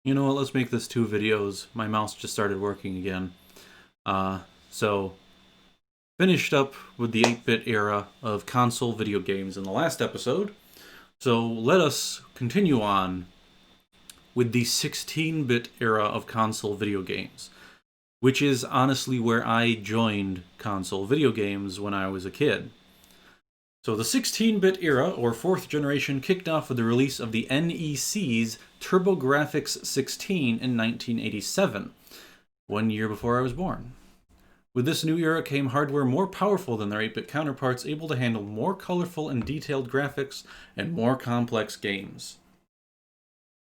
You know what, let's make this 2 videos. My mouse just started working again. So, finished up with the 8-bit era of console video games in the last episode. So let us continue on with the 16-bit era of console video games, which is honestly where I joined console video games when I was a kid. So the 16-bit era, or 4th generation, kicked off with the release of the NEC's TurboGrafx 16 in 1987, 1 year before I was born. With this new era came hardware more powerful than their 8-bit counterparts, able to handle more colorful and detailed graphics and more complex games.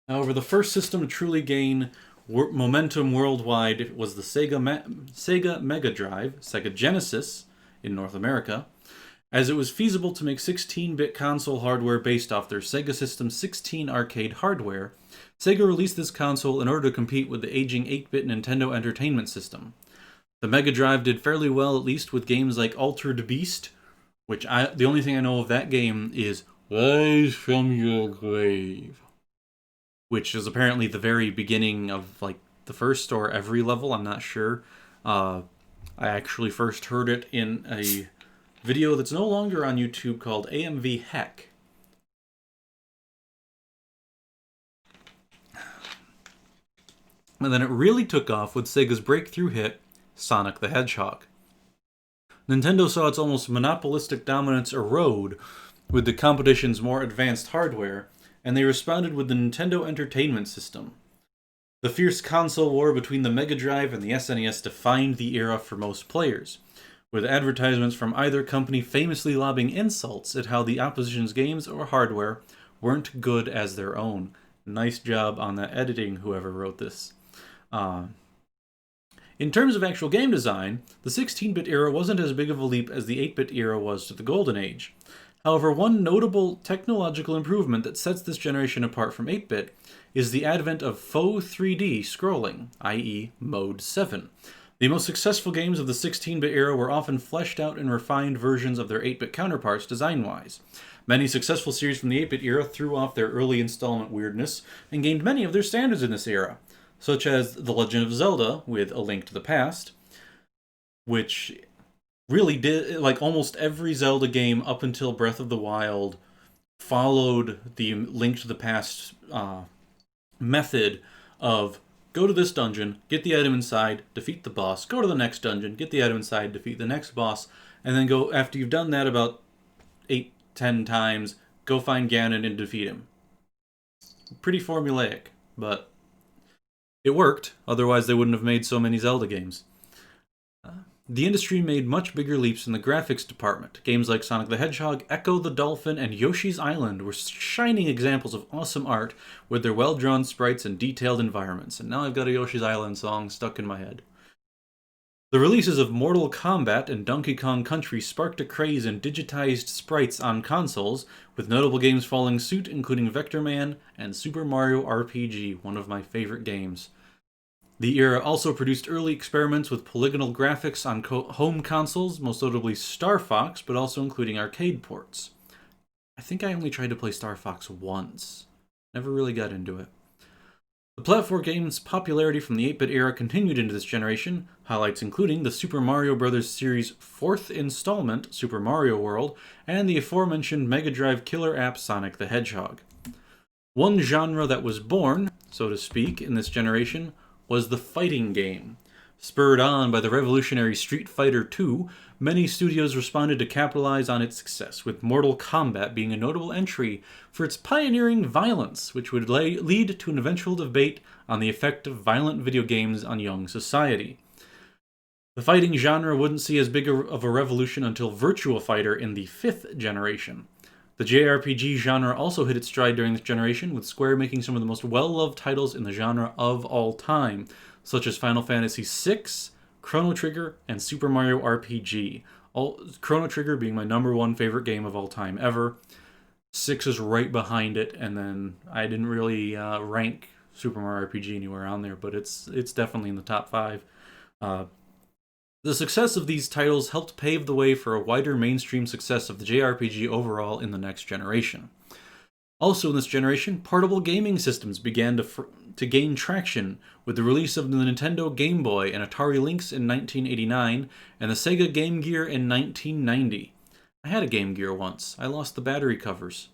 However, the first system to truly gain momentum worldwide was the Sega Mega Drive, Sega Genesis in North America, as it was feasible to make 16-bit console hardware based off their Sega System 16 arcade hardware. Sega released this console in order to compete with the aging 8-bit Nintendo Entertainment System. The Mega Drive did fairly well, at least with games like Altered Beast, which the only thing I know of that game is Rise from Your Grave, which is apparently the very beginning of like the first or every level. I'm not sure. I actually first heard it in a video that's no longer on YouTube called AMV Heck. And then it really took off with Sega's breakthrough hit, Sonic the Hedgehog. Nintendo saw its almost monopolistic dominance erode with the competition's more advanced hardware, and they responded with the Nintendo Entertainment System. The fierce console war between the Mega Drive and the SNES defined the era for most players, with advertisements from either company famously lobbing insults at how the opposition's games or hardware weren't good as their own. Nice job on that editing, whoever wrote this. In terms of actual game design, the 16-bit era wasn't as big of a leap as the 8-bit era was to the Golden Age. However, one notable technological improvement that sets this generation apart from 8-bit is the advent of faux 3D scrolling, i.e. Mode 7. The most successful games of the 16-bit era were often fleshed out and refined versions of their 8-bit counterparts design-wise. Many successful series from the 8-bit era threw off their early installment weirdness and gained many of their standards in this era, such as The Legend of Zelda with A Link to the Past, which really did, like almost every Zelda game up until Breath of the Wild, followed the Link to the Past method of go to this dungeon, get the item inside, defeat the boss, go to the next dungeon, get the item inside, defeat the next boss, and then go, after you've done that about 8-10 times, go find Ganon and defeat him. Pretty formulaic, but it worked, otherwise they wouldn't have made so many Zelda games. The industry made much bigger leaps in the graphics department. Games like Sonic the Hedgehog, Echo the Dolphin, and Yoshi's Island were shining examples of awesome art with their well-drawn sprites and detailed environments, and now I've got a Yoshi's Island song stuck in my head. The releases of Mortal Kombat and Donkey Kong Country sparked a craze in digitized sprites on consoles, with notable games following suit including Vector Man and Super Mario RPG, one of my favorite games. The era also produced early experiments with polygonal graphics on home consoles, most notably Star Fox, but also including arcade ports. I think I only tried to play Star Fox once. Never really got into it. The platform game's popularity from the 8-bit era continued into this generation, highlights including the Super Mario Bros. Series' 4th installment, Super Mario World, and the aforementioned Mega Drive killer app Sonic the Hedgehog. One genre that was born, so to speak, in this generation was the fighting game. Spurred on by the revolutionary Street Fighter II, many studios responded to capitalize on its success, with Mortal Kombat being a notable entry for its pioneering violence, which would lead to an eventual debate on the effect of violent video games on young society. The fighting genre wouldn't see as big of a revolution until Virtua Fighter in the 5th generation. The JRPG genre also hit its stride during this generation, with Square making some of the most well-loved titles in the genre of all time, such as Final Fantasy VI, Chrono Trigger, and Super Mario RPG. Chrono Trigger being my #1 favorite game of all time ever. 6 is right behind it, and then I didn't really rank Super Mario RPG anywhere on there, but it's definitely in the top 5. The success of these titles helped pave the way for a wider mainstream success of the JRPG overall in the next generation. Also in this generation, portable gaming systems began to gain traction with the release of the Nintendo Game Boy and Atari Lynx in 1989 and the Sega Game Gear in 1990. I had a Game Gear once. I lost the battery covers.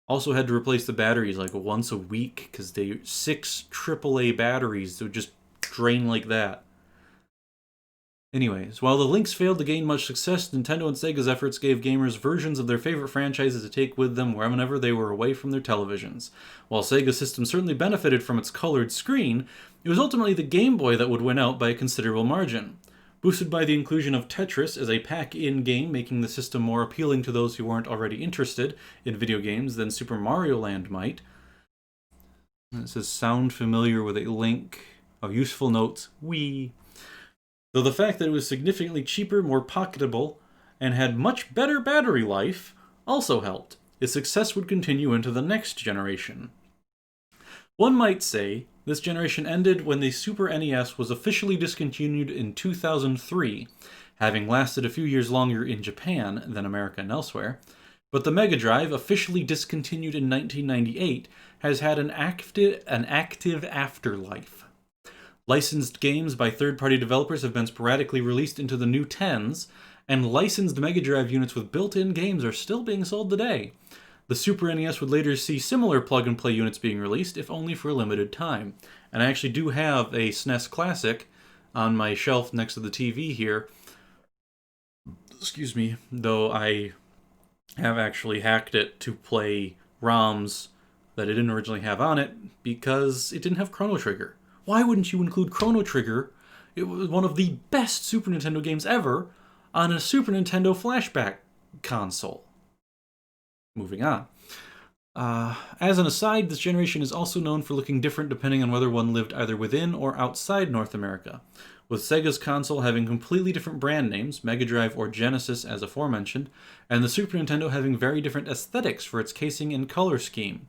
Also had to replace the batteries like once a week because they 6 AAA batteries would just drain like that. Anyways, while the Lynx failed to gain much success, Nintendo and Sega's efforts gave gamers versions of their favorite franchises to take with them wherever they were away from their televisions. While Sega's system certainly benefited from its colored screen, it was ultimately the Game Boy that would win out by a considerable margin. Boosted by the inclusion of Tetris as a pack-in game, making the system more appealing to those who weren't already interested in video games than Super Mario Land might. And it says, sound familiar with a link of useful notes, Wii. Though the fact that it was significantly cheaper, more pocketable, and had much better battery life also helped. Its success would continue into the next generation. One might say this generation ended when the Super NES was officially discontinued in 2003, having lasted a few years longer in Japan than America and elsewhere, but the Mega Drive, officially discontinued in 1998, has had an active afterlife. Licensed games by third-party developers have been sporadically released into the new 10s, and licensed Mega Drive units with built-in games are still being sold today. The Super NES would later see similar plug-and-play units being released, if only for a limited time. And I actually do have a SNES Classic on my shelf next to the TV here. Excuse me, though I have actually hacked it to play ROMs that it didn't originally have on it because it didn't have Chrono Trigger. Why wouldn't you include Chrono Trigger? It was one of the best Super Nintendo games ever on a Super Nintendo flashback console. Moving on. As an aside, this generation is also known for looking different depending on whether one lived either within or outside North America, with Sega's console having completely different brand names, Mega Drive or Genesis as aforementioned, and the Super Nintendo having very different aesthetics for its casing and color scheme.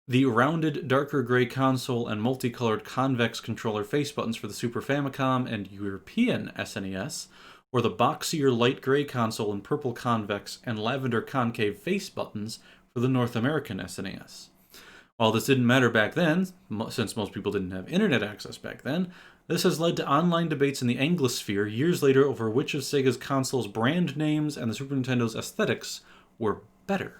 The rounded, darker gray console and multicolored convex controller face buttons for the Super Famicom and European SNES, or the boxier light gray console and purple convex and lavender concave face buttons for the North American SNES. While this didn't matter back then, since most people didn't have internet access back then, this has led to online debates in the Anglosphere years later over which of Sega's consoles' brand names and the Super Nintendo's aesthetics were better.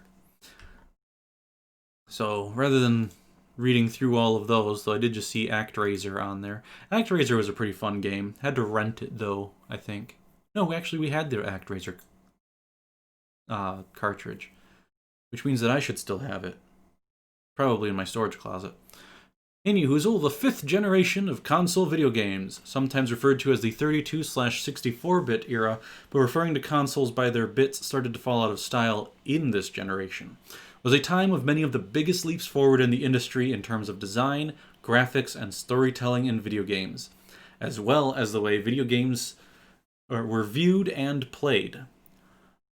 So, rather than reading through all of those, though I did just see ActRaiser on there. ActRaiser was a pretty fun game. Had to rent it, though, I think. No, actually, we had the ActRaiser cartridge, which means that I should still have it. Probably in my storage closet. Anywhoozle, the 5th generation of console video games, sometimes referred to as the 32/64-bit era, but referring to consoles by their bits started to fall out of style in this generation, was a time of many of the biggest leaps forward in the industry in terms of design, graphics, and storytelling in video games, as well as the way video games were viewed and played.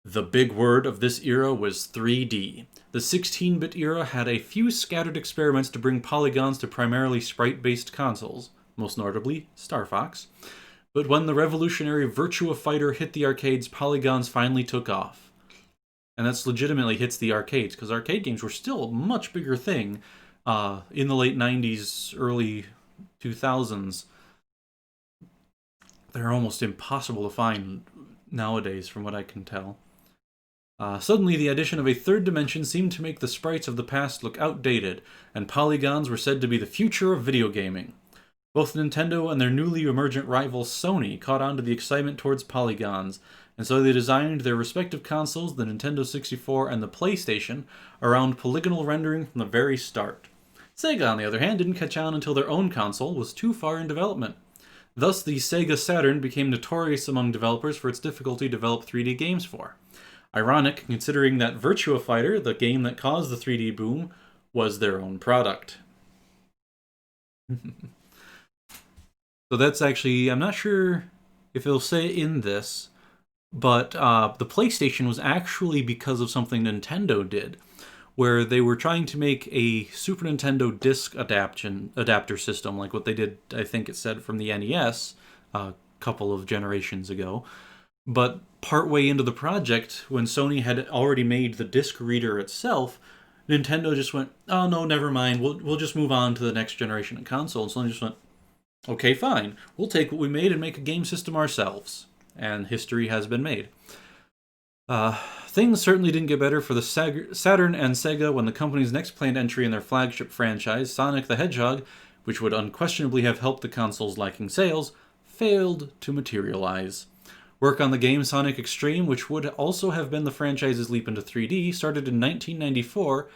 The big word of this era was 3D. The 16-bit era had a few scattered experiments to bring polygons to primarily sprite-based consoles, most notably Star Fox. But when the revolutionary Virtua Fighter hit the arcades, polygons finally took off. And that's legitimately hits the arcades, because arcade games were still a much bigger thing in the late 90s, early 2000s. They're almost impossible to find nowadays, from what I can tell. Suddenly, the addition of a third dimension seemed to make the sprites of the past look outdated, and polygons were said to be the future of video gaming. Both Nintendo and their newly emergent rival Sony caught on to the excitement towards polygons, and so they designed their respective consoles, the Nintendo 64 and the PlayStation, around polygonal rendering from the very start. Sega, on the other hand, didn't catch on until their own console was too far in development. Thus, the Sega Saturn became notorious among developers for its difficulty to develop 3D games for. Ironic, considering that Virtua Fighter, the game that caused the 3D boom, was their own product. So that's actually, I'm not sure if it'll say in this, but the PlayStation was actually because of something Nintendo did, where they were trying to make a Super Nintendo disc adapter system, like what they did, I think it said, from the NES a couple of generations ago. But partway into the project, when Sony had already made the disc reader itself, Nintendo just went, oh no, never mind. We'll just move on to the next generation of console. And Sony just went, okay, fine. We'll take what we made and make a game system ourselves. And history has been made. Things certainly didn't get better for the Saturn and Sega when the company's next planned entry in their flagship franchise, Sonic the Hedgehog, which would unquestionably have helped the console's lacking sales, failed to materialize. Work on the game Sonic Extreme, which would also have been the franchise's leap into 3D, started in 1994,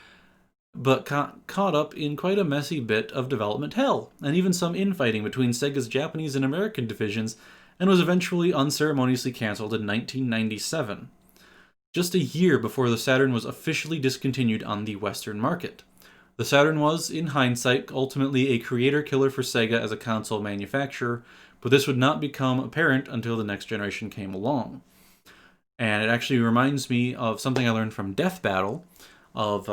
but got caught up in quite a messy bit of development hell, and even some infighting between Sega's Japanese and American divisions, and was eventually unceremoniously cancelled in 1997. Just a year before the Saturn was officially discontinued on the Western market. The Saturn was, in hindsight, ultimately a creator killer for Sega as a console manufacturer, but this would not become apparent until the next generation came along. And it actually reminds me of something I learned from Death Battle, of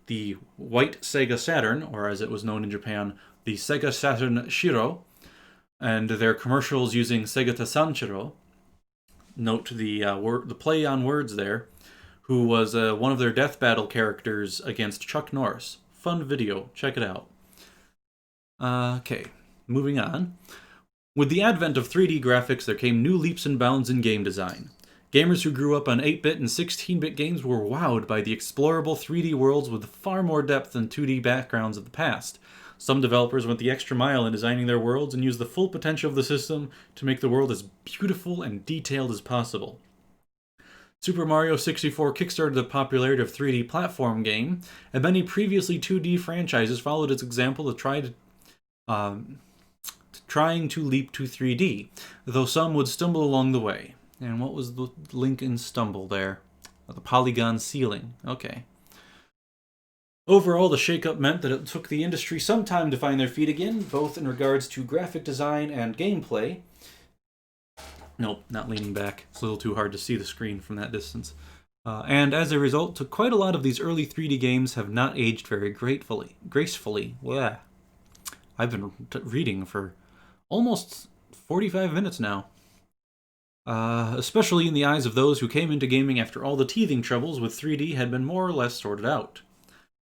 the white Sega Saturn, or as it was known in Japan, the Sega Saturn Shiro, and their commercials using Sega Sanshiro. Note the play on words there, who was one of their Death Battle characters against Chuck Norris. Fun video, check it out. Okay, moving on. With the advent of 3D graphics, there came new leaps and bounds in game design. Gamers who grew up on 8-bit and 16-bit games were wowed by the explorable 3D worlds with far more depth than 2D backgrounds of the past. Some developers went the extra mile in designing their worlds and used the full potential of the system to make the world as beautiful and detailed as possible. Super Mario 64 kickstarted the popularity of 3D platform game, and many previously 2D franchises followed its example of trying to leap to 3D, though some would stumble along the way. And what was the link in stumble there? The polygon ceiling. Okay. Overall, the shakeup meant that it took the industry some time to find their feet again, both in regards to graphic design and gameplay. Nope, not leaning back. It's a little too hard to see the screen from that distance. And as a result, quite a lot of these early 3D games have not aged very gracefully. Yeah. I've been reading for almost 45 minutes now. Especially in the eyes of those who came into gaming after all the teething troubles with 3D had been more or less sorted out.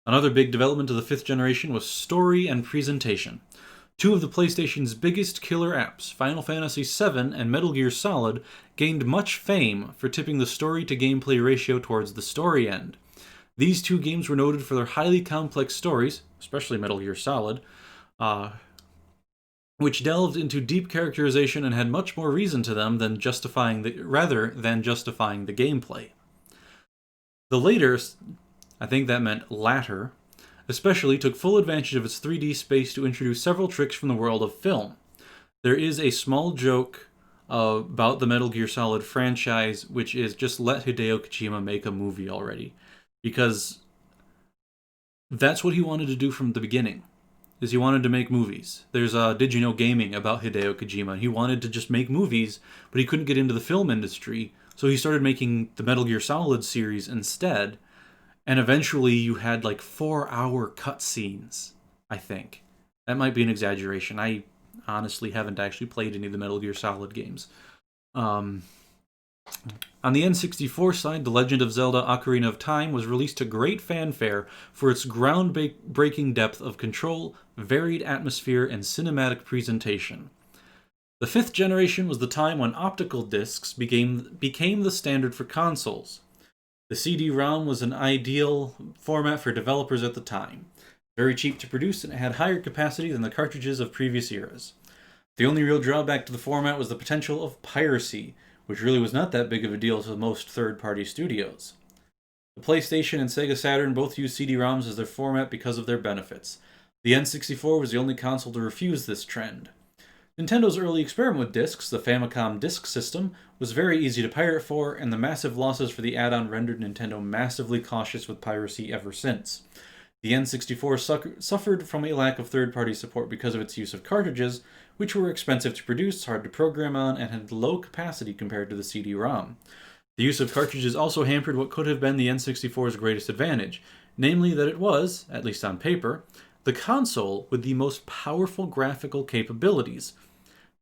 Another big development of the 5th generation was story and presentation. Two of the PlayStation's biggest killer apps, Final Fantasy VII and Metal Gear Solid, gained much fame for tipping the story-to-gameplay ratio towards the story end. These two games were noted for their highly complex stories, especially Metal Gear Solid, which delved into deep characterization and had much more reason to them than justifying the gameplay. The later, I think that meant latter, especially took full advantage of its 3D space to introduce several tricks from the world of film. There is a small joke about the Metal Gear Solid franchise, which is just let Hideo Kojima make a movie already. Because that's what he wanted to do from the beginning, is he wanted to make movies. There's Did You Know Gaming about Hideo Kojima. He wanted to just make movies, but he couldn't get into the film industry, so he started making the Metal Gear Solid series instead. And eventually you had like 4-hour cutscenes, I think. That might be an exaggeration. I honestly haven't actually played any of the Metal Gear Solid games. On the N64 side, The Legend of Zelda Ocarina of Time was released to great fanfare for its groundbreaking depth of control, varied atmosphere, and cinematic presentation. The 5th generation was the time when optical discs became the standard for consoles. The CD-ROM was an ideal format for developers at the time. Very cheap to produce, and it had higher capacity than the cartridges of previous eras. The only real drawback to the format was the potential of piracy, which really was not that big of a deal to most third-party studios. The PlayStation and Sega Saturn both used CD-ROMs as their format because of their benefits. The N64 was the only console to refuse this trend. Nintendo's early experiment with discs, the Famicom Disk System, was very easy to pirate for, and the massive losses for the add-on rendered Nintendo massively cautious with piracy ever since. The N64 suffered from a lack of third-party support because of its use of cartridges, which were expensive to produce, hard to program on, and had low capacity compared to the CD-ROM. The use of cartridges also hampered what could have been the N64's greatest advantage, namely that it was, at least on paper, the console with the most powerful graphical capabilities.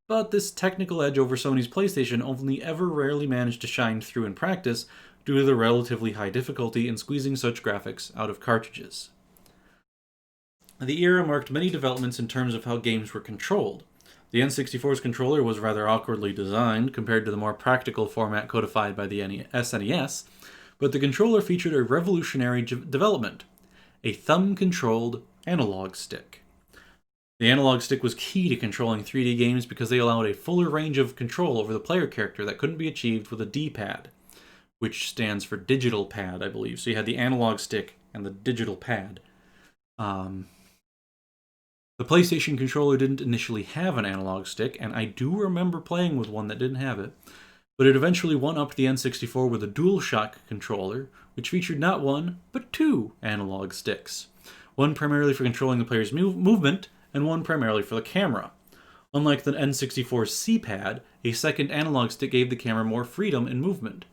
But this technical edge over Sony's PlayStation only ever rarely managed to shine through in practice due to the relatively high difficulty in squeezing such graphics out of cartridges. The era marked many developments in terms of how games were controlled. The N64's controller was rather awkwardly designed compared to the more practical format codified by the SNES, but the controller featured a revolutionary development: a thumb-controlled analog stick. The analog stick was key to controlling 3D games because they allowed a fuller range of control over the player character that couldn't be achieved with a D-pad, which stands for digital pad, I believe. So you had the analog stick and the digital pad. The PlayStation controller didn't initially have an analog stick, and I do remember playing with one that didn't have it, but it eventually one-upped the N64 with a DualShock controller, which featured not one, but two analog sticks. One primarily for controlling the player's movement, and one primarily for the camera. Unlike the N64's C-pad, a second analog stick gave the camera more freedom in movement.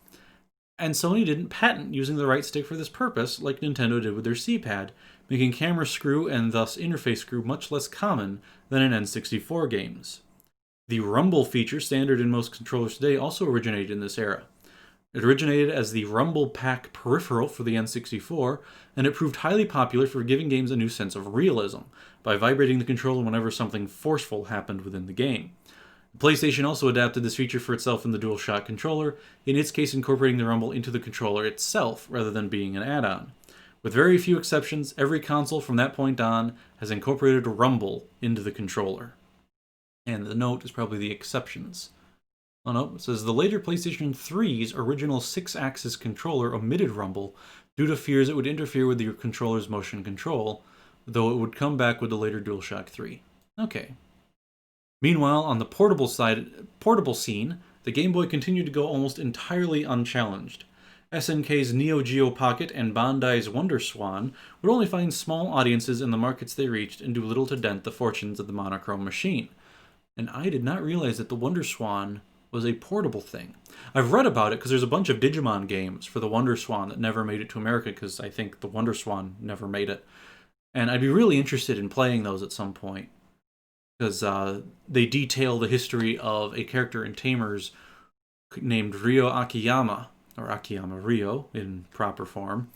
And Sony didn't patent using the right stick for this purpose, like Nintendo did with their C-pad, making camera screw and thus interface screw much less common than in N64 games. The rumble feature, standard in most controllers today, also originated in this era. It originated as the Rumble Pack peripheral for the N64, and it proved highly popular for giving games a new sense of realism, by vibrating the controller whenever something forceful happened within the game. PlayStation also adapted this feature for itself in the DualShock controller, in its case incorporating the rumble into the controller itself rather than being an add-on. With very few exceptions, every console from that point on has incorporated a rumble into the controller. And the note is probably the exceptions. Oh no, it says the later PlayStation 3's original 6-axis controller omitted rumble due to fears it would interfere with the controller's motion control, though it would come back with the later DualShock 3. Okay. Meanwhile, on the portable scene, the Game Boy continued to go almost entirely unchallenged. SNK's Neo Geo Pocket and Bandai's Wonder Swan would only find small audiences in the markets they reached and do little to dent the fortunes of the monochrome machine. And I did not realize that the Wonder Swan was a portable thing. I've read about it because there's a bunch of Digimon games for the Wonder Swan that never made it to America because I think the Wonder Swan never made it. And I'd be really interested in playing those at some point, because they detail the history of a character in Tamers named Ryo Akiyama, or Akiyama Ryo in proper form,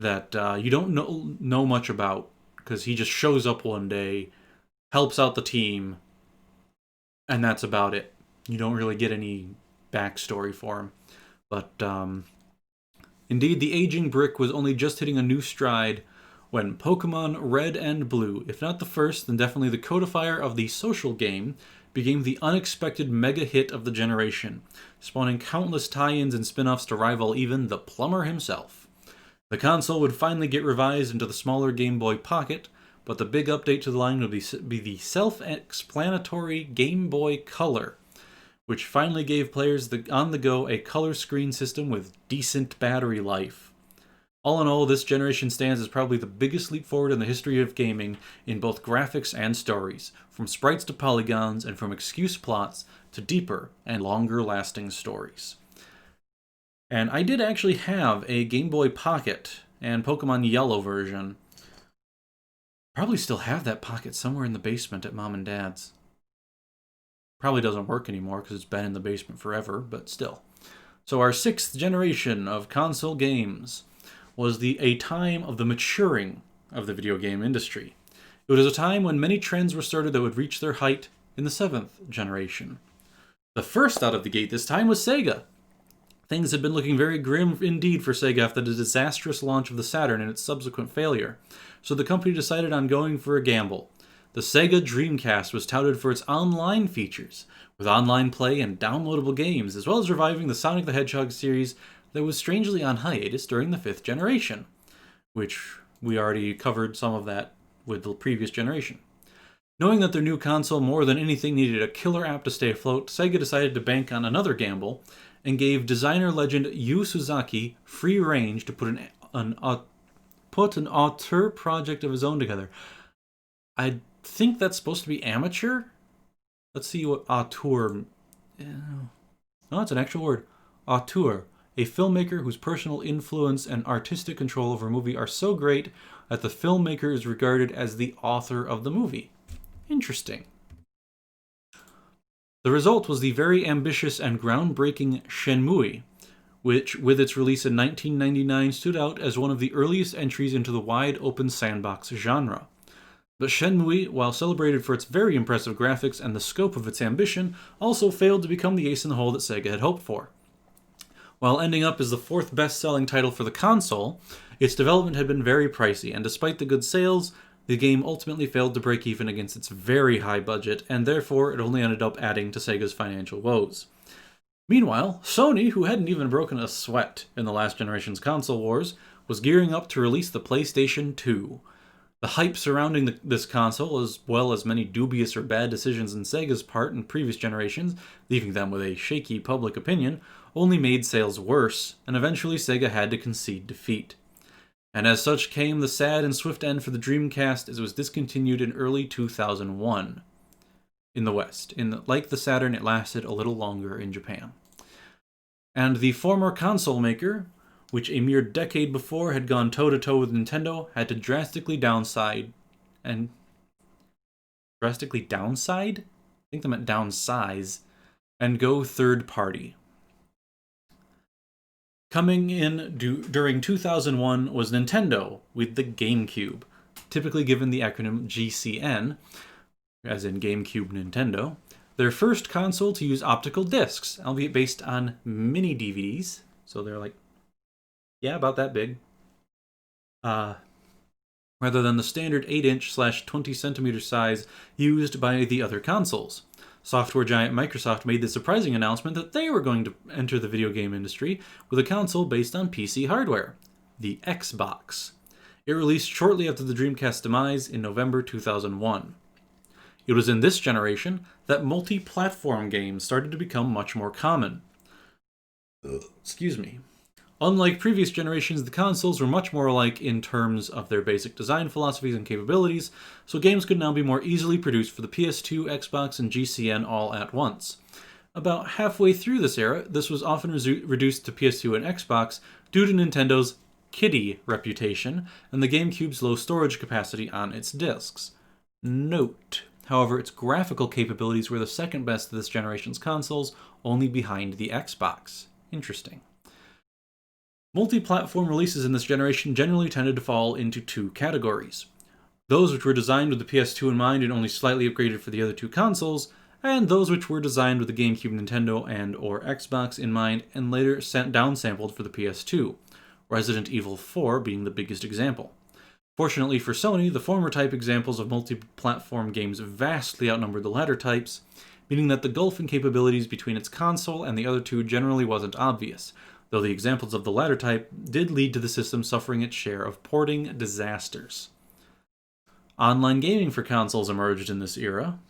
that you don't know much about, because he just shows up one day, helps out the team, and that's about it. You don't really get any backstory for him. But indeed, the aging brick was only just hitting a new stride when Pokemon Red and Blue, if not the first, then definitely the codifier of the social game, became the unexpected mega hit of the generation, spawning countless tie-ins and spin-offs to rival even the plumber himself. The console would finally get revised into the smaller Game Boy Pocket, but the big update to the line would be the self-explanatory Game Boy Color, which finally gave players on the go a color screen system with decent battery life. All in all, this generation stands as probably the biggest leap forward in the history of gaming in both graphics and stories, from sprites to polygons, and from excuse plots to deeper and longer-lasting stories. And I did actually have a Game Boy Pocket and Pokemon Yellow version. Probably still have that Pocket somewhere in the basement at Mom and Dad's. Probably doesn't work anymore because it's been in the basement forever, but still. So our 6th generation of console games was a time of the maturing of the video game industry. It was a time when many trends were started that would reach their height in the 7th generation. The first out of the gate this time was Sega. Things had been looking very grim indeed for Sega after the disastrous launch of the Saturn and its subsequent failure, so the company decided on going for a gamble. The Sega Dreamcast was touted for its online features, with online play and downloadable games, as well as reviving the Sonic the Hedgehog series that was strangely on hiatus during the 5th generation, which we already covered some of that with the previous generation. Knowing that their new console more than anything needed a killer app to stay afloat, Sega decided to bank on another gamble and gave designer legend Yu Suzaki free range to put an auteur project of his own together. I think that's supposed to be amateur? Let's see what auteur... No, it's an actual word. Auteur. A filmmaker whose personal influence and artistic control over a movie are so great that the filmmaker is regarded as the author of the movie. Interesting. The result was the very ambitious and groundbreaking Shenmue, which, with its release in 1999, stood out as one of the earliest entries into the wide-open sandbox genre. But Shenmue, while celebrated for its very impressive graphics and the scope of its ambition, also failed to become the ace in the hole that Sega had hoped for. While ending up as the fourth best-selling title for the console, its development had been very pricey, and despite the good sales, the game ultimately failed to break even against its very high budget, and therefore it only ended up adding to Sega's financial woes. Meanwhile, Sony, who hadn't even broken a sweat in the last generation's console wars, was gearing up to release the PlayStation 2. The hype surrounding this console, as well as many dubious or bad decisions on Sega's part in previous generations, leaving them with a shaky public opinion, only made sales worse, and eventually Sega had to concede defeat. And as such came the sad and swift end for the Dreamcast, as it was discontinued in early 2001 in the West. Like the Saturn, it lasted a little longer in Japan. And the former console maker, which a mere decade before had gone toe-to-toe with Nintendo, had to drastically downside? I think they meant downsize, and go third party. Coming in during 2001 was Nintendo with the GameCube, typically given the acronym GCN, as in GameCube Nintendo, their first console to use optical discs, albeit based on mini DVDs, so they're like, yeah, about that big, rather than the standard 8-inch/20 centimeter size used by the other consoles. Software giant Microsoft made the surprising announcement that they were going to enter the video game industry with a console based on PC hardware, the Xbox. It released shortly after the Dreamcast's demise in November 2001. It was in this generation that multi-platform games started to become much more common. Excuse me. Unlike previous generations, the consoles were much more alike in terms of their basic design philosophies and capabilities, so games could now be more easily produced for the PS2, Xbox, and GCN all at once. About halfway through this era, this was often reduced to PS2 and Xbox due to Nintendo's kiddie reputation and the GameCube's low storage capacity on its discs. Note, however, its graphical capabilities were the second best of this generation's consoles, only behind the Xbox. Interesting. Multi-platform releases in this generation generally tended to fall into two categories. Those which were designed with the PS2 in mind and only slightly upgraded for the other two consoles, and those which were designed with the GameCube, Nintendo, and or Xbox in mind and later downsampled for the PS2, Resident Evil 4 being the biggest example. Fortunately for Sony, the former type examples of multi-platform games vastly outnumbered the latter types, meaning that the gulf in capabilities between its console and the other two generally wasn't obvious, though the examples of the latter type did lead to the system suffering its share of porting disasters. Online gaming for consoles emerged in this era,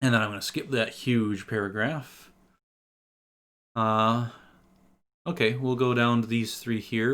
and then I'm going to skip that huge paragraph. Okay, we'll go down to these three here.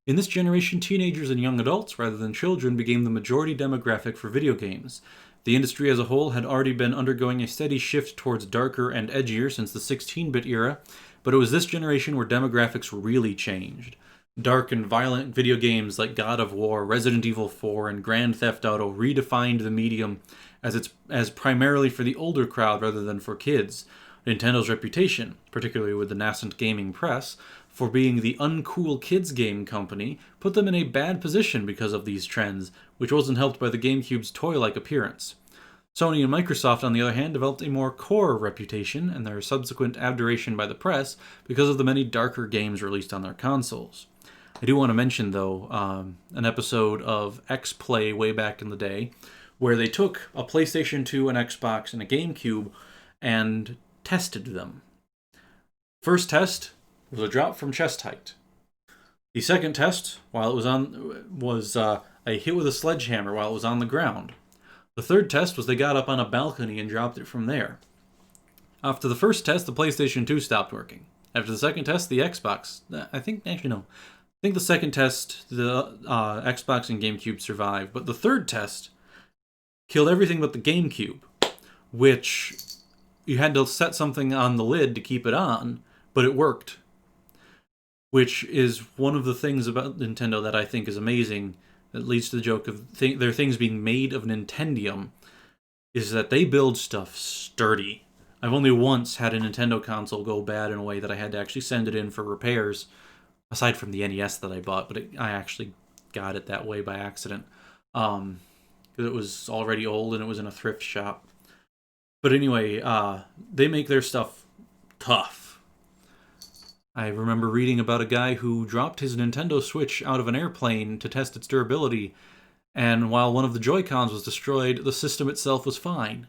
In this generation, teenagers and young adults, rather than children, became the majority demographic for video games. The industry as a whole had already been undergoing a steady shift towards darker and edgier since the 16-bit era, but it was this generation where demographics really changed. Dark and violent video games like God of War, Resident Evil 4, and Grand Theft Auto redefined the medium as primarily for the older crowd rather than for kids. Nintendo's reputation, particularly with the nascent gaming press, for being the uncool kids game company, put them in a bad position because of these trends, which wasn't helped by the GameCube's toy-like appearance. Sony and Microsoft, on the other hand, developed a more core reputation and their subsequent adoration by the press because of the many darker games released on their consoles. I do want to mention, though, an episode of X-Play way back in the day where they took a PlayStation 2, an Xbox, and a GameCube and tested them. First test was a drop from chest height. The second test, was a hit with a sledgehammer while it was on the ground. The third test was they got up on a balcony and dropped it from there. After the first test, the PlayStation 2 stopped working. After the second test, the Xbox... I think the second test, the Xbox and GameCube survived, but the third test killed everything but the GameCube, which you had to set something on the lid to keep it on, but it worked. Which is one of the things about Nintendo that I think is amazing, that leads to the joke of their things being made of Nintendium, is that they build stuff sturdy. I've only once had a Nintendo console go bad in a way that I had to actually send it in for repairs, aside from the NES that I bought, but I actually got it that way by accident. Because it was already old and it was in a thrift shop. But anyway, they make their stuff tough. I remember reading about a guy who dropped his Nintendo Switch out of an airplane to test its durability, and while one of the Joy-Cons was destroyed, the system itself was fine.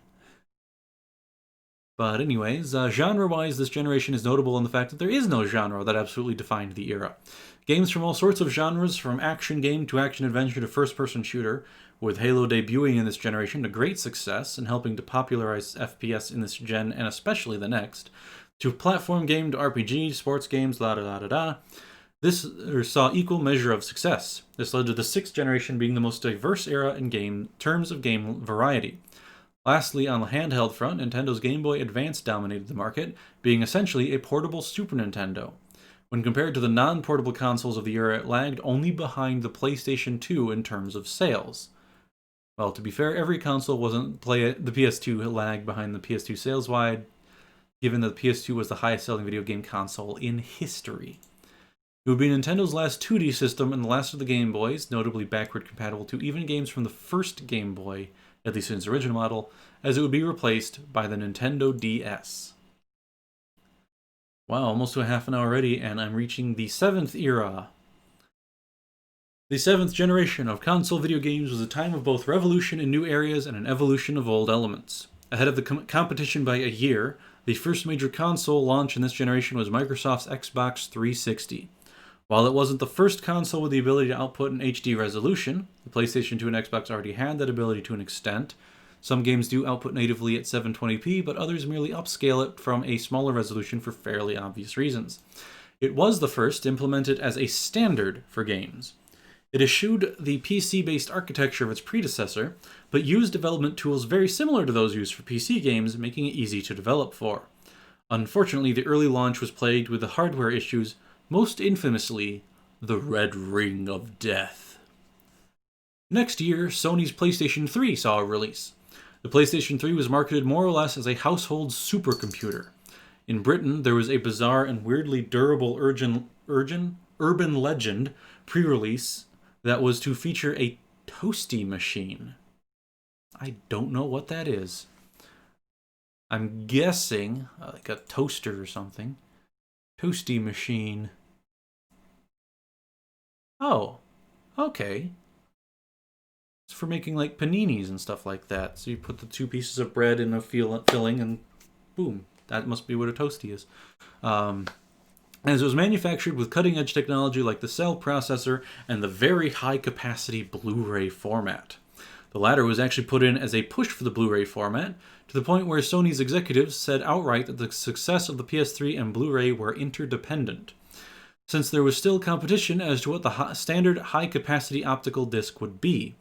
But anyways, genre-wise, this generation is notable in the fact that there is no genre that absolutely defined the era. Games from all sorts of genres, from action game to action-adventure to first-person shooter, with Halo debuting in this generation to great success and helping to popularize FPS in this gen and especially the next, to platform game to RPG, sports games, la-da-da-da-da. This saw equal measure of success. This led to the 6th generation being the most diverse era in terms of game variety. Lastly, on the handheld front, Nintendo's Game Boy Advance dominated the market, being essentially a portable Super Nintendo. When compared to the non-portable consoles of the era, it lagged only behind the PlayStation 2 in terms of sales. Well, to be fair, every console the PS2 lagged behind the PS2 sales-wide, given that the PS2 was the highest-selling video game console in history. It would be Nintendo's last 2D system and the last of the Game Boys, notably backward compatible to even games from the first Game Boy, at least in its original model, as it would be replaced by the Nintendo DS. Wow, almost to a half an hour already, and I'm reaching the 7th era. The 7th generation of console video games was a time of both revolution in new areas and an evolution of old elements. Ahead of the competition by a year, the first major console launch in this generation was Microsoft's Xbox 360. While it wasn't the first console with the ability to output an HD resolution, the PlayStation 2 and Xbox already had that ability to an extent. Some games do output natively at 720p, but others merely upscale it from a smaller resolution for fairly obvious reasons. It was the first to implement it as a standard for games. It eschewed the PC-based architecture of its predecessor, but used development tools very similar to those used for PC games, making it easy to develop for. Unfortunately, the early launch was plagued with the hardware issues, most infamously, the Red Ring of Death. Next year, Sony's PlayStation 3 saw a release. The PlayStation 3 was marketed more or less as a household supercomputer. In Britain, there was a bizarre and weirdly durable urban legend pre-release that was to feature a toasty machine. I don't know what that is. I'm guessing like a toaster or something. Toasty machine. Oh, okay. It's for making like paninis and stuff like that. So you put the 2 pieces of bread in a filling and boom. That must be what a toasty is. As it was manufactured with cutting-edge technology like the cell processor and the very high-capacity Blu-ray format. The latter was actually put in as a push for the Blu-ray format, to the point where Sony's executives said outright that the success of the PS3 and Blu-ray were interdependent, since there was still competition as to what the standard high-capacity optical disc would be.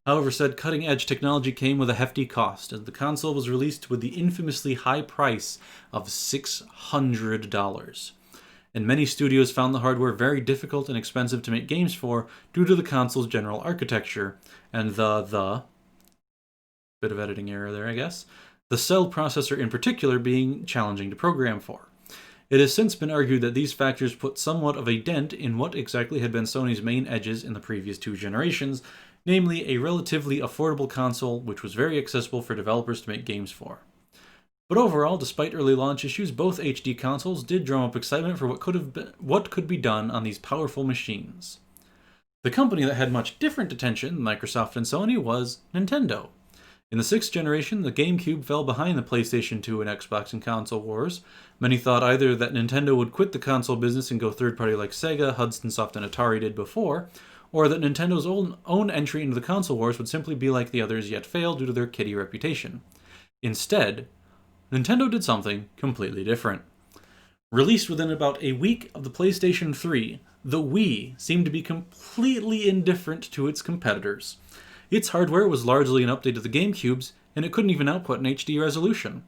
However, said cutting-edge technology came with a hefty cost, as the console was released with the infamously high price of $600. And many studios found the hardware very difficult and expensive to make games for due to the console's general architecture, and the bit of editing error there, I guess, the cell processor in particular being challenging to program for. It has since been argued that these factors put somewhat of a dent in what exactly had been Sony's main edges in the previous 2 generations, namely a relatively affordable console which was very accessible for developers to make games for. But overall, despite early launch issues, both HD consoles did drum up excitement for what could be done on these powerful machines. The company that had much different attention than Microsoft and Sony was Nintendo. In the 6th generation, the GameCube fell behind the PlayStation 2 and Xbox in console wars. Many thought either that Nintendo would quit the console business and go third-party like Sega, Hudson Soft, and Atari did before, or that Nintendo's own entry into the console wars would simply be like the others yet fail due to their kiddie reputation. Instead, Nintendo did something completely different. Released within about a week of the PlayStation 3, the Wii seemed to be completely indifferent to its competitors. Its hardware was largely an update of the GameCube's, and it couldn't even output an HD resolution.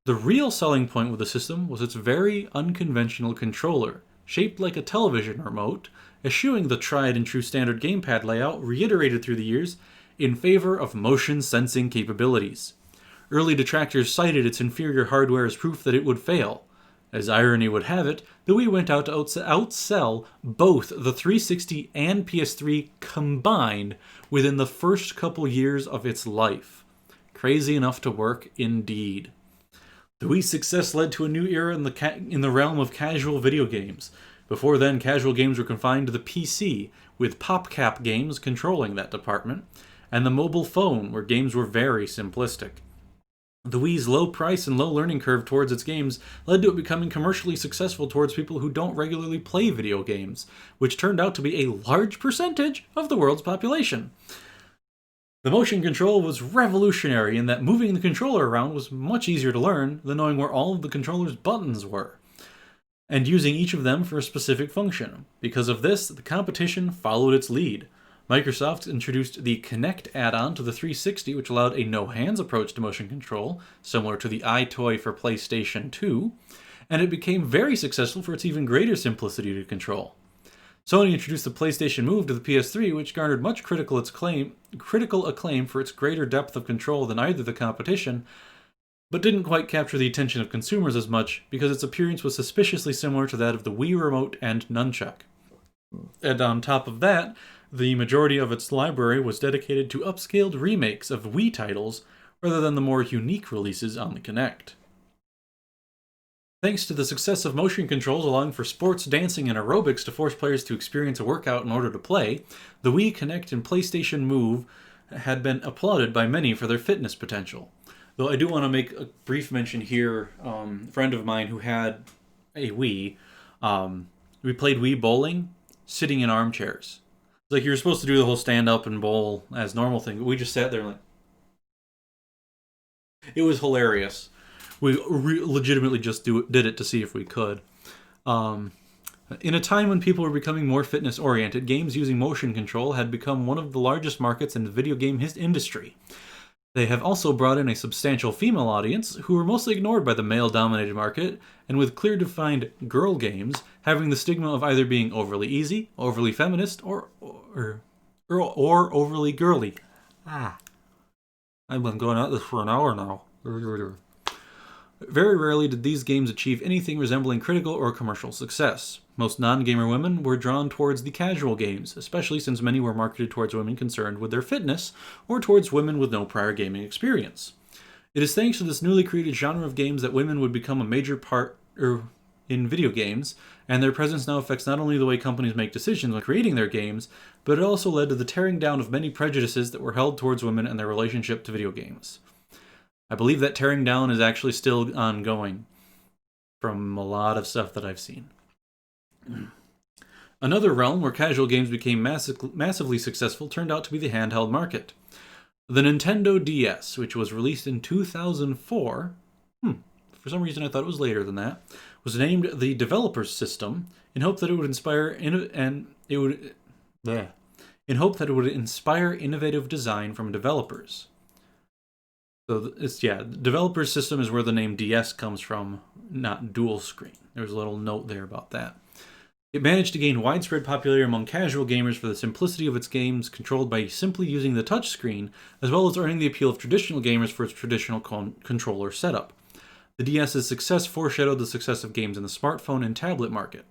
The real selling point with the system was its very unconventional controller, shaped like a television remote, eschewing the tried and true standard gamepad layout reiterated through the years in favor of motion sensing capabilities. Early detractors cited its inferior hardware as proof that it would fail. As irony would have it, the Wii went out to outsell both the 360 and PS3 combined within the first couple years of its life. Crazy enough to work, indeed. The Wii's success led to a new era in the realm of casual video games. Before then, casual games were confined to the PC, with PopCap games controlling that department, and the mobile phone, where games were very simplistic. The Wii's low price and low learning curve towards its games led to it becoming commercially successful towards people who don't regularly play video games, which turned out to be a large percentage of the world's population. The motion control was revolutionary in that moving the controller around was much easier to learn than knowing where all of the controller's buttons were, and using each of them for a specific function. Because of this, the competition followed its lead. Microsoft introduced the Kinect add-on to the 360, which allowed a no-hands approach to motion control, similar to the iToy for PlayStation 2, and it became very successful for its even greater simplicity to control. Sony introduced the PlayStation Move to the PS3, which garnered much critical acclaim for its greater depth of control than either the competition, but didn't quite capture the attention of consumers as much because its appearance was suspiciously similar to that of the Wii Remote and Nunchuck. And on top of that, the majority of its library was dedicated to upscaled remakes of Wii titles rather than the more unique releases on the Kinect. Thanks to the success of motion controls allowing for sports, dancing, and aerobics to force players to experience a workout in order to play, the Wii, Kinect, and PlayStation Move had been applauded by many for their fitness potential. Though I do want to make a brief mention here, a friend of mine who had a Wii, we played Wii bowling sitting in armchairs. Like, you were supposed to do the whole stand up and bowl as normal thing, but we just sat there and it was hilarious. We legitimately just did it to see if we could. In a time when people were becoming more fitness oriented, games using motion control had become one of the largest markets in the video game industry. They have also brought in a substantial female audience who were mostly ignored by the male-dominated market, and with clear defined girl games having the stigma of either being overly easy, overly feminist, or overly girly. I've been going at this for an hour now. Very rarely did these games achieve anything resembling critical or commercial success. Most non-gamer women were drawn towards the casual games, especially since many were marketed towards women concerned with their fitness, or towards women with no prior gaming experience. It is thanks to this newly created genre of games that women would become a major part in video games, and their presence now affects not only the way companies make decisions when creating their games, but it also led to the tearing down of many prejudices that were held towards women and their relationship to video games. I believe that tearing down is actually still ongoing from a lot of stuff that I've seen. Another realm where casual games became massively successful turned out to be the handheld market. The Nintendo DS, which was released in 2004, for some reason I thought it was later than that, was named the Developer's System in hope that it would inspire innovative design from developers. So the Developer's System is where the name DS comes from, not dual screen. There's a little note there about that. It managed to gain widespread popularity among casual gamers for the simplicity of its games controlled by simply using the touchscreen, as well as earning the appeal of traditional gamers for its traditional controller setup. The DS's success foreshadowed the success of games in the smartphone and tablet market.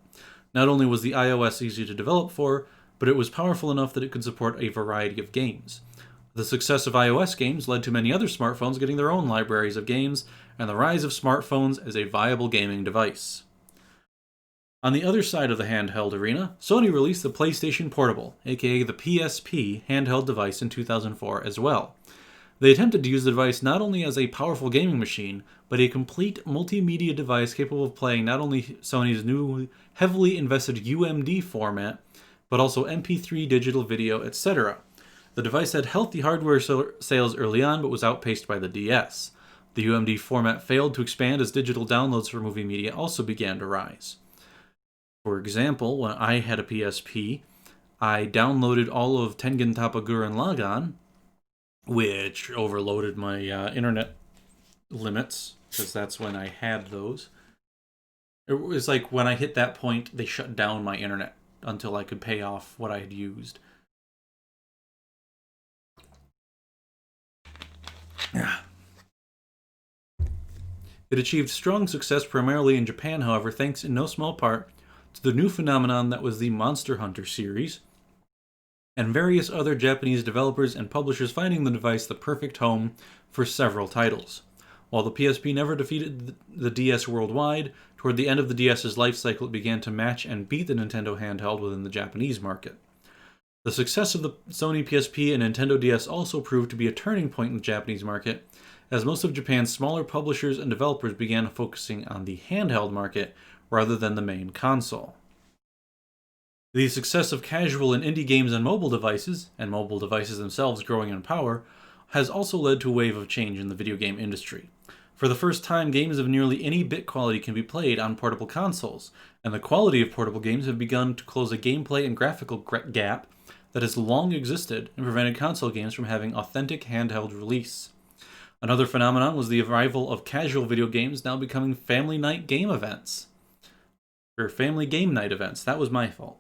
Not only was the iOS easy to develop for, but it was powerful enough that it could support a variety of games. The success of iOS games led to many other smartphones getting their own libraries of games, and the rise of smartphones as a viable gaming device. On the other side of the handheld arena, Sony released the PlayStation Portable, aka the PSP, handheld device in 2004 as well. They attempted to use the device not only as a powerful gaming machine, but a complete multimedia device capable of playing not only Sony's new heavily invested UMD format, but also MP3 digital video, etc. The device had healthy hardware sales early on, but was outpaced by the DS. The UMD format failed to expand as digital downloads for movie media also began to rise. For example, when I had a PSP, I downloaded all of Tengen Toppa Gurren Lagann, which overloaded my internet limits, because that's when I had those. It was like when I hit that point, they shut down my internet until I could pay off what I had used. Yeah. It achieved strong success primarily in Japan, however, thanks in no small part to the new phenomenon that was the Monster Hunter series, and various other Japanese developers and publishers finding the device the perfect home for several titles. While the PSP never defeated the DS worldwide, toward the end of the DS's life cycle it began to match and beat the Nintendo handheld within the Japanese market. The success of the Sony PSP and Nintendo DS also proved to be a turning point in the Japanese market, as most of Japan's smaller publishers and developers began focusing on the handheld market rather than the main console. The success of casual and indie games on mobile devices, and mobile devices themselves growing in power, has also led to a wave of change in the video game industry. For the first time, games of nearly any bit quality can be played on portable consoles, and the quality of portable games have begun to close a gameplay and graphical gap that has long existed and prevented console games from having authentic handheld release. Another phenomenon was the arrival of casual video games now becoming family night game events. Or family game night events, that was my fault.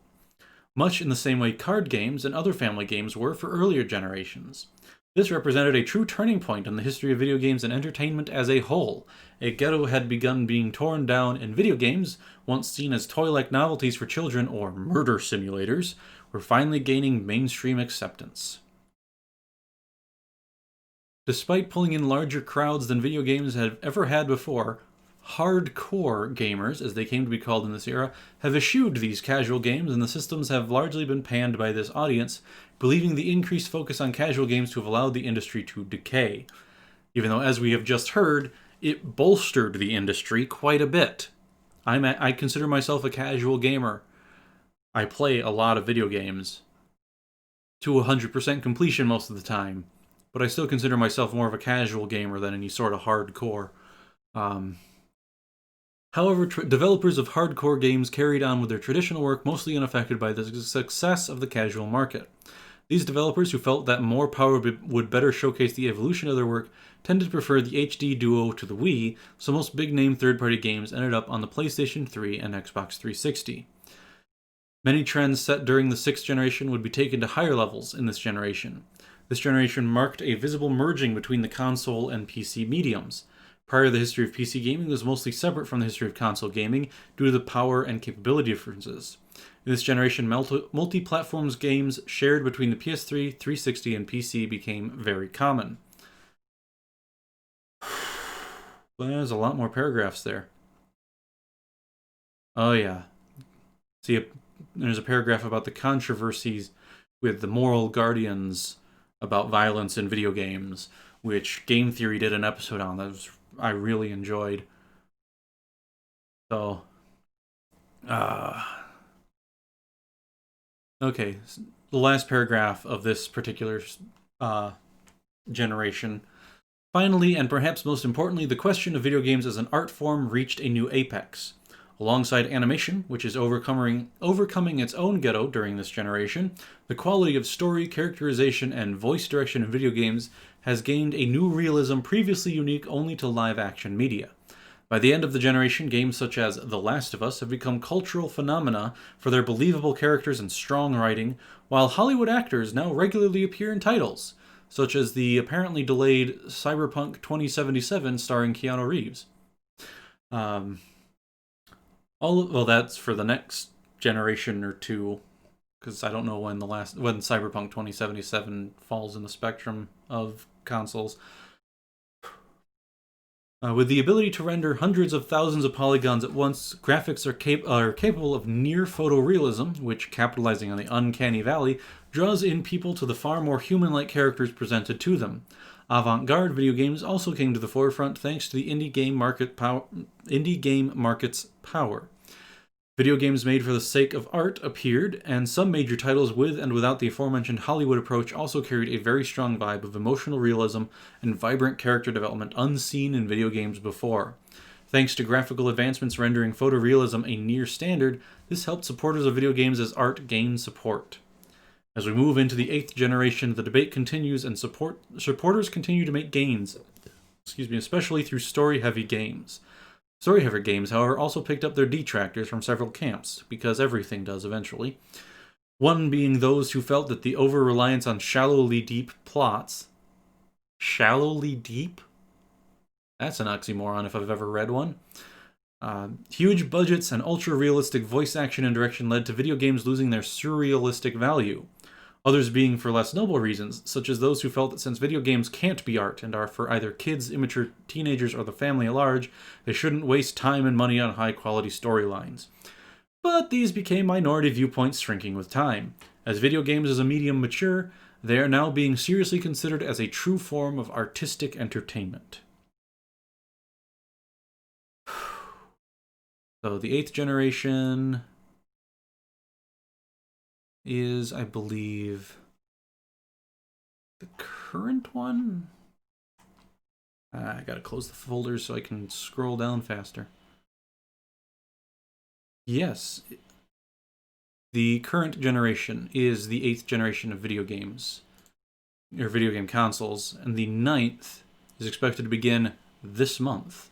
Much in the same way card games and other family games were for earlier generations. This represented a true turning point in the history of video games and entertainment as a whole. A ghetto had begun being torn down, and video games, once seen as toy-like novelties for children or murder simulators, were finally gaining mainstream acceptance. Despite pulling in larger crowds than video games have ever had before, hardcore gamers, as they came to be called in this era, have eschewed these casual games, and the systems have largely been panned by this audience, believing the increased focus on casual games to have allowed the industry to decay. Even though, as we have just heard, it bolstered the industry quite a bit. I consider myself a casual gamer. I play a lot of video games to 100% completion most of the time, but I still consider myself more of a casual gamer than any sort of hardcore. However, developers of hardcore games carried on with their traditional work mostly unaffected by the success of the casual market. These developers, who felt that more power would better showcase the evolution of their work, tended to prefer the HD Duo to the Wii, so most big-name third-party games ended up on the PlayStation 3 and Xbox 360. Many trends set during the 6th generation would be taken to higher levels in this generation. This generation marked a visible merging between the console and PC mediums. Prior, the history of PC gaming was mostly separate from the history of console gaming due to the power and capability differences. In this generation, multi-platform games shared between the PS3, 360, and PC became very common. Well, there's a lot more paragraphs there. Oh yeah. See, there's a paragraph about the controversies with the moral guardians about violence in video games, which Game Theory did an episode on that I really enjoyed. So, okay, the last paragraph of this particular generation. Finally, and perhaps most importantly, the question of video games as an art form reached a new apex. Alongside animation, which is overcoming its own ghetto during this generation, the quality of story, characterization, and voice direction in video games has gained a new realism previously unique only to live-action media. By the end of the generation, games such as The Last of Us have become cultural phenomena for their believable characters and strong writing, while Hollywood actors now regularly appear in titles, such as the apparently delayed Cyberpunk 2077 starring Keanu Reeves. Well, that's for the next generation or two, because I don't know when Cyberpunk 2077 falls in the spectrum of consoles. With the ability to render hundreds of thousands of polygons at once, graphics are capable of near photorealism, which, capitalizing on the uncanny valley, draws in people to the far more human-like characters presented to them. Avant-garde video games also came to the forefront thanks to the indie game market's power. Video games made for the sake of art appeared, and some major titles with and without the aforementioned Hollywood approach also carried a very strong vibe of emotional realism and vibrant character development unseen in video games before. Thanks to graphical advancements rendering photorealism a near standard, this helped supporters of video games as art gain support. As we move into the 8th generation, the debate continues and supporters continue to make gains, especially through story-heavy games. Story-heavy games, however, also picked up their detractors from several camps, because everything does eventually. One being those who felt that the over-reliance on shallowly deep plots... Shallowly deep? That's an oxymoron if I've ever read one. Huge budgets and ultra-realistic voice action and direction led to video games losing their surrealistic value. Others being for less noble reasons, such as those who felt that since video games can't be art and are for either kids, immature teenagers, or the family at large, they shouldn't waste time and money on high-quality storylines. But these became minority viewpoints shrinking with time. As video games as a medium mature, they are now being seriously considered as a true form of artistic entertainment. So the 8th generation is, I believe, the current one? I gotta close the folders so I can scroll down faster. Yes, the current generation is the 8th generation of video games, or video game consoles, and the 9th is expected to begin this month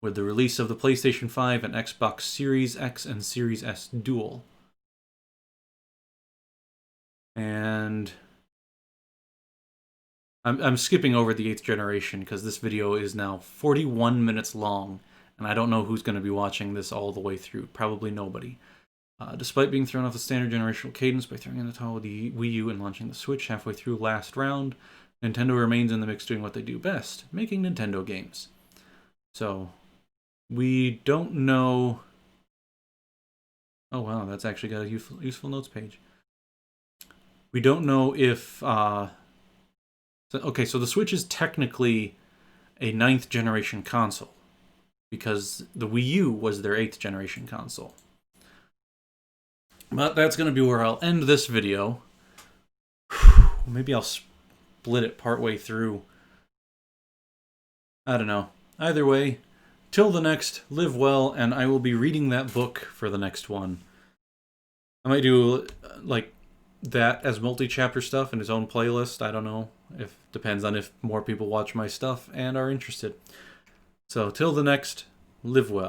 with the release of the PlayStation 5 and Xbox Series X and Series S dual. And I'm skipping over the 8th generation because this video is now 41 minutes long, and I don't know who's going to be watching this all the way through. Probably nobody. Despite being thrown off the standard generational cadence by throwing in the towel with the Wii U and launching the Switch halfway through last round, Nintendo remains in the mix doing what they do best, making Nintendo games. So, we don't know... Oh wow, that's actually got a useful notes page. We don't know if... Okay, so the Switch is technically a 9th generation console, because the Wii U was their 8th generation console. But that's going to be where I'll end this video. Maybe I'll split it partway through. I don't know. Either way, till the next, live well, and I will be reading that book for the next one. I might do, like, that as multi-chapter stuff in its own playlist. I don't know. Depends on if more people watch my stuff and are interested. So, till the next, live well.